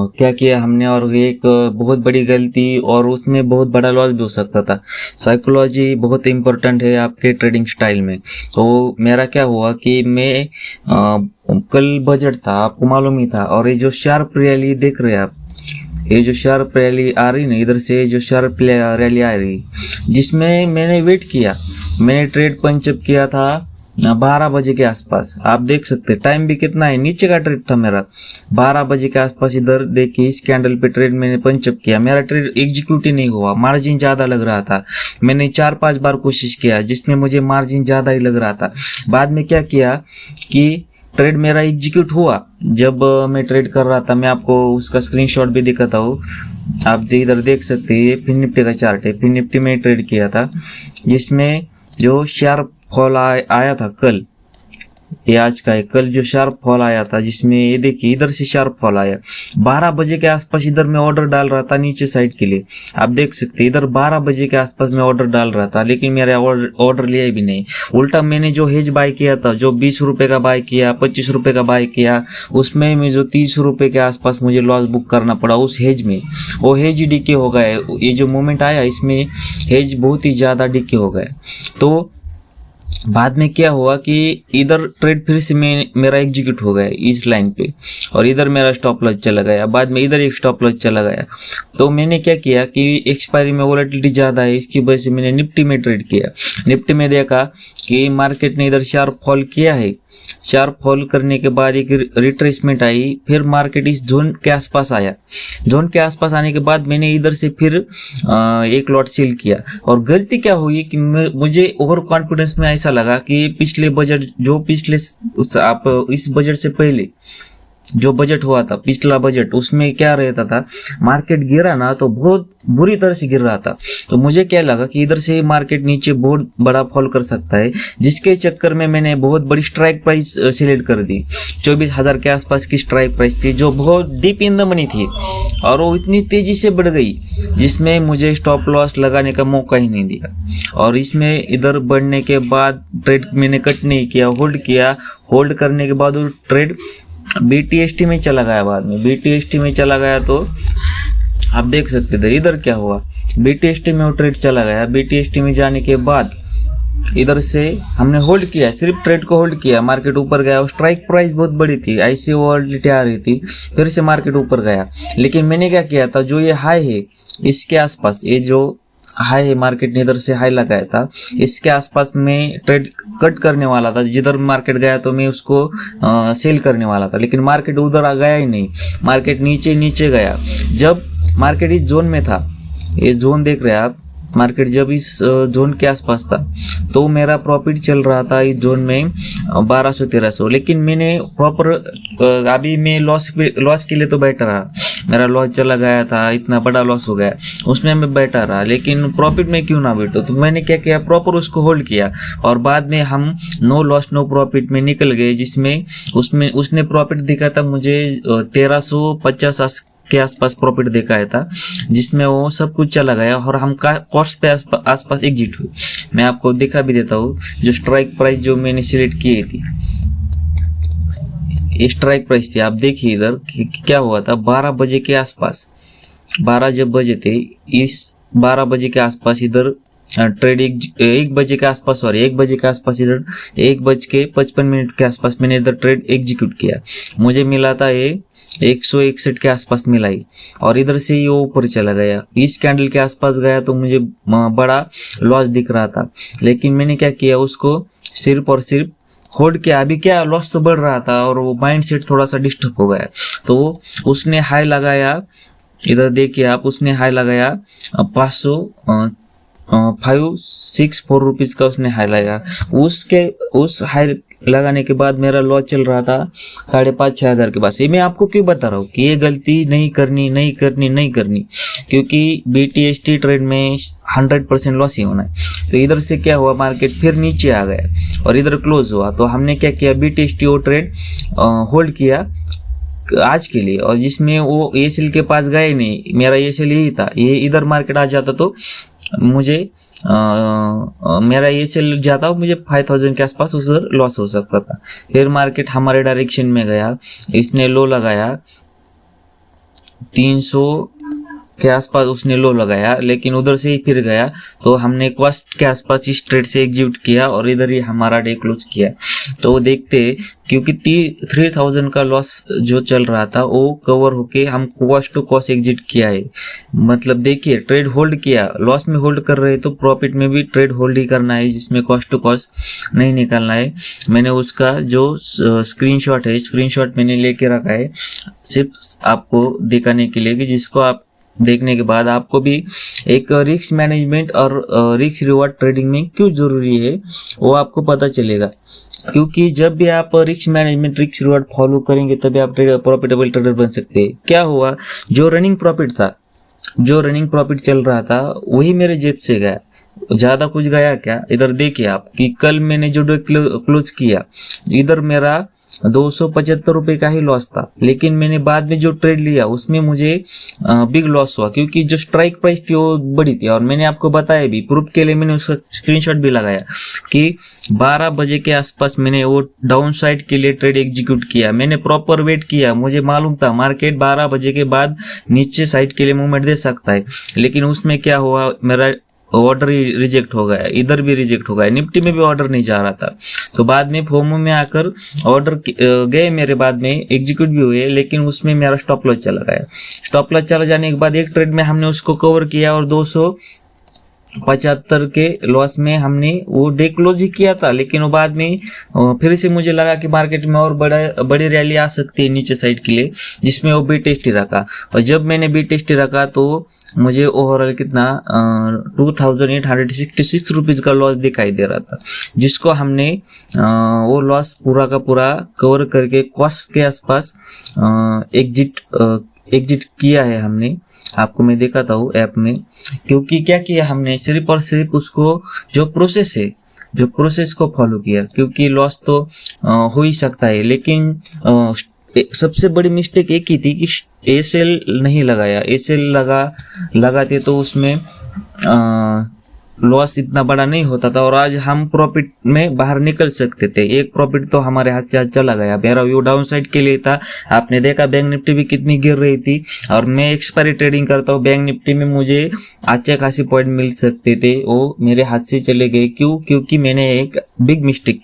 क्या किया हमने, और एक बहुत बड़ी गलती, और उसमें बहुत बड़ा लॉस भी हो सकता था। साइकोलॉजी बहुत इम्पोर्टेंट है आपके ट्रेडिंग स्टाइल में। तो मेरा क्या हुआ कि मैं कल बजट था, आपको मालूम ही था, और ये जो शार्प रैली देख रहे हैं आप, ये जो शार्प रैली आ रही ना, इधर से जो शार्प रैली आ रही, जिसमें मैंने वेट किया, मैंने ट्रेड पंचअप किया था 12 बजे के आसपास। आप देख सकते हैं टाइम भी कितना है, नीचे का ट्रेड था मेरा। 12 बजे के आसपास इधर देखिए इस कैंडल पे ट्रेड मैंने पंचअप किया, मेरा ट्रेड एग्जीक्यूट ही नहीं हुआ, मार्जिन ज़्यादा लग रहा था। मैंने 4-5 बार कोशिश किया जिसमें मुझे मार्जिन ज़्यादा ही लग रहा था। बाद में क्या किया कि ट्रेड मेरा एग्जीक्यूट हुआ। जब मैं ट्रेड कर रहा था, मैं आपको उसका स्क्रीनशॉट भी दिखाता हूँ, आप इधर देख सकते हैं, ये फिन निफ्टी का चार्ट है। फिन निफ्टी में ट्रेड किया था जिसमें जो शार्प फॉल आया था कल, ये आज का है, कल जो शार्प फॉल आया था, जिसमें ये देखिए इधर से शार्प फॉल आया 12 बजे के आसपास। इधर मैं ऑर्डर डाल रहा था नीचे साइड के लिए, आप देख सकते हैं इधर 12 बजे के आसपास मैं ऑर्डर डाल रहा था, लेकिन मेरा ऑर्डर लिया भी नहीं। उल्टा मैंने जो हेज बाय किया था, जो 20 रुपये का बाय किया, 25 रुपये का बाय किया, उसमें मैं जो 30 रुपये के आसपास मुझे लॉस बुक करना पड़ा उस हेज में। वो हेज डीके हो गए, ये जो मोमेंट आया इसमें हेज बहुत ही ज़्यादा डीके हो गए। तो बाद में क्या हुआ कि इधर ट्रेड फिर से मेरा एग्जीक्यूट हो गया इस लाइन पे, और इधर मेरा स्टॉप लॉस चला गया, बाद में इधर एक स्टॉप लॉस चला गया। तो मैंने क्या किया कि एक्सपायरी में वोलेटिलिटी ज़्यादा है, इसकी वजह से मैंने निफ्टी में ट्रेड किया। निफ्टी में देखा कि मार्केट ने इधर शार्प फॉल किया है, शार्प फॉल करने के बाद एक रिट्रेसमेंट आई, फिर मार्केट इस जोन के आसपास आया। जोन के आसपास आने के बाद मैंने इधर से फिर एक लॉट सेल किया। और गलती क्या हुई कि मुझे ओवर कॉन्फिडेंस में ऐसा लगा कि पिछले बजट जो पिछले आप इस बजट से पहले जो बजट हुआ था, पिछला बजट, उसमें क्या रहता था, मार्केट गिरा ना तो बहुत बुरी तरह से गिर रहा था। तो मुझे क्या लगा कि इधर से मार्केट नीचे बहुत बड़ा फॉल कर सकता है, जिसके चक्कर में मैंने बहुत बड़ी स्ट्राइक प्राइस सिलेक्ट कर दी। 24,000 के आसपास की स्ट्राइक प्राइस थी, जो बहुत डीप इन द मनी थी, और वो इतनी तेजी से बढ़ गई जिसमें मुझे स्टॉप लॉस लगाने का मौका ही नहीं दिया। और इसमें इधर बढ़ने के बाद ट्रेड मैंने कट नहीं किया, होल्ड किया। होल्ड करने के बाद वो ट्रेड BTST में चला गया। बाद में BTST में चला गया तो आप देख सकते थे इधर क्या हुआ, BTST में वो ट्रेड चला गया। BTST में जाने के बाद इधर से हमने होल्ड किया, सिर्फ ट्रेड को होल्ड किया। मार्केट ऊपर गया, स्ट्राइक प्राइस बहुत बड़ी थी, ऐसी वॉलेटिलिटी आ रही थी, फिर से मार्केट ऊपर गया। लेकिन मैंने क्या किया था, जो ये हाई है इसके आसपास, ये जो हाई है मार्केट ने इधर से हाई लगाया था, इसके आसपास मैं ट्रेड कट करने वाला था। जिधर मार्केट गया तो मैं उसको सेल करने वाला था, लेकिन मार्केट उधर आ गया ही नहीं, मार्केट नीचे नीचे गया। जब मार्केट इस जोन में था, ये जोन देख रहे हैं आप, मार्केट जब इस जोन के आसपास था तो मेरा प्रॉफिट चल रहा था इस जोन में 1200-1300। लेकिन मैंने प्रॉपर अभी मैं लॉस के लिए तो बैठा रहा, मेरा लॉस चला गया था, इतना बड़ा लॉस हो गया, उसमें मैं बैठा रहा, लेकिन प्रॉफिट में क्यों ना बैठो। तो मैंने क्या किया, प्रॉपर उसको होल्ड किया, और बाद में हम नो लॉस नो प्रॉफिट में निकल गए, जिसमें उसने प्रॉफिट दिखा था मुझे 1350 के आसपास प्रॉफिट दिखाया था, जिसमें वो सब कुछ चला गया और हम कॉस्ट पे आसपास एग्जिट हुए। मैं आपको दिखा भी देता हूँ, जो स्ट्राइक प्राइस जो मैंने सिलेक्ट की थी, स्ट्राइक प्राइस थी, आप देखिए इधर क्या हुआ था। 12 बजे के आसपास, 12 जब बजे थे, इस 12 बजे के आसपास इधर ट्रेड 1 बजे के आसपास, सॉरी 1 बजे के आसपास, इधर 1:55 के आसपास मैंने इधर ट्रेड एग्जीक्यूट किया। मुझे मिला था ये 161 के आसपास मिलाई, और इधर से ये ऊपर चला गया, इस कैंडल के आसपास गया तो मुझे बड़ा लॉस दिख रहा था। लेकिन मैंने क्या किया, उसको सिर्फ और सिर्फ होल्ड किया। अभी क्या लॉस तो बढ़ रहा था और वो माइंड सेट थोड़ा सा डिस्टर्ब हो गया, तो उसने हाई लगाया, इधर देखिए आप, उसने हाई लगाया 564 रुपीज़ का उसने हाई लगाया। उस हाई लगाने के बाद मेरा लॉस चल रहा था 5,500-6 हज़ार के पास। ये मैं आपको क्यों बता रहा हूँ कि ये गलती नहीं करनी, क्योंकि BTST ट्रेड में 100% लॉस ही होना है। तो इधर से क्या हुआ, मार्केट फिर नीचे आ गया और इधर क्लोज हुआ। तो हमने क्या किया, BTST वो ट्रेड होल्ड किया आज के लिए, और जिसमें वो ASL के पास गए नहीं, मेरा ASL यही था। ये इधर मार्केट आ जाता तो मुझे मेरा ASL जाता, मुझे 5000 के आसपास उधर लॉस हो सकता था। फिर मार्केट हमारे डायरेक्शन में गया, इसने लो लगाया, 300 के आसपास उसने लो लगाया, लेकिन उधर से ही फिर गया, तो हमने कॉस्ट के आसपास इस ट्रेड से एग्जीक्यूट किया और इधर ही हमारा डे क्लोज किया। तो देखते, क्योंकि 3000 का लॉस जो चल रहा था वो कवर होके हम कॉस्ट टू कॉस्ट एग्जिट किया है। मतलब देखिए, ट्रेड होल्ड किया, लॉस में होल्ड कर रहे तो प्रॉफिट में भी ट्रेड होल्ड ही करना है, जिसमें कॉस्ट टू कॉस्ट नहीं निकालना है। मैंने उसका जो स्क्रीनशॉट है, स्क्रीनशॉट मैंने लेके रखा है सिर्फ आपको दिखाने के लिए, कि जिसको आप देखने के बाद आपको भी एक रिस्क मैनेजमेंट और रिस्क रिवॉर्ड ट्रेडिंग में क्यों जरूरी है वो आपको पता चलेगा। क्योंकि जब भी आप risk management, risk reward follow करेंगे तभी आप प्रॉफिटेबल ट्रेडर बन सकते हैं। क्या हुआ, जो रनिंग प्रॉफिट था, जो रनिंग प्रॉफिट चल रहा था वही मेरे जेब से गया, ज्यादा कुछ गया क्या? इधर देखिए आप कि कल मैंने जो क्लोज किया, इधर मेरा 275 रुपए का ही लॉस था, लेकिन मैंने बाद में जो ट्रेड लिया उसमें मुझे बिग लॉस हुआ, क्योंकि जो स्ट्राइक प्राइस थी वो बड़ी थी। और मैंने आपको बताया भी, प्रूफ के लिए मैंने उसका स्क्रीनशॉट भी लगाया कि 12 बजे के आसपास मैंने वो डाउन साइड के लिए ट्रेड एग्जीक्यूट किया। मैंने प्रॉपर वेट किया, मुझे मालूम था मार्केट 12 बजे के बाद नीचे साइड के लिए मूवमेंट दे सकता है, लेकिन उसमें क्या हुआ, मेरा ऑर्डर ही रिजेक्ट हो गया, इधर भी रिजेक्ट हो गया, निफ्टी में भी ऑर्डर नहीं जा रहा था। तो बाद में फोमो में आकर ऑर्डर गए मेरे, बाद में एग्जीक्यूट भी हुए, लेकिन उसमें मेरा स्टॉप लॉस चला गया। स्टॉप लॉस चला जाने के बाद एक ट्रेड में हमने उसको कवर किया और 275 के लॉस में हमने वो डे क्लोज ही किया था। लेकिन वो बाद में फिर से मुझे लगा कि मार्केट में और बड़ी रैली आ सकती है नीचे साइड के लिए, जिसमें वो बी टेस्ट ही रखा। और जब मैंने बी टेस्ट ही रखा तो मुझे ओवरऑल कितना 2866 रुपीज का लॉस दिखाई दे रहा था, जिसको हमने वो लॉस पूरा का पूरा कवर करके कॉस्ट के आसपास एग्जिट किया है हमने। आपको मैं दिखाता हूँ ऐप में, क्योंकि क्या किया हमने, सिर्फ और सिर्फ उसको जो प्रोसेस है, जो प्रोसेस को फॉलो किया, क्योंकि लॉस तो हो ही सकता है। लेकिन सबसे बड़ी मिस्टेक एक ही थी कि एसएल नहीं लगाया। एसएल लगाते तो उसमें लॉस इतना बड़ा नहीं होता था और आज हम प्रॉफिट में बाहर निकल सकते थे। एक प्रॉफिट तो हमारे हाथ से आज चला गया, मेरा व्यू डाउन साइड के लिए था। आपने देखा बैंक निफ्टी भी कितनी गिर रही थी, और मैं एक्सपायरी ट्रेडिंग करता हूँ, बैंक निफ्टी में मुझे अच्छे खासी पॉइंट मिल सकते थे, वो मेरे हाथ से चले गए। क्यों? क्योंकि मैंने एक बिग मिस्टेक,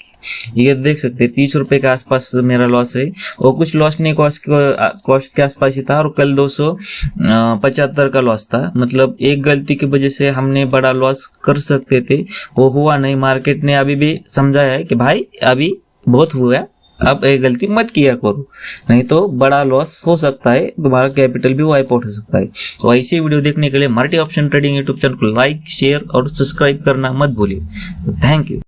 ये देख सकते हैं 30 रुपए के आसपास मेरा लॉस है, और कुछ लॉस नहीं कॉस्ट के आसपास ही था, और कल 275 का लॉस था। मतलब एक गलती की वजह से हमने बड़ा लॉस कर सकते थे, वो हुआ नहीं। मार्केट ने अभी भी समझाया है कि भाई अभी बहुत हुआ, अब एक गलती मत किया करो, नहीं तो बड़ा लॉस हो सकता है, तुम्हारा कैपिटल भी वाइप आउट हो सकता है। तो ऐसी वीडियो देखने के लिए multi option trading YouTube channel को लाइक, शेयर और सब्सक्राइब करना मत भूलिए। Thank you.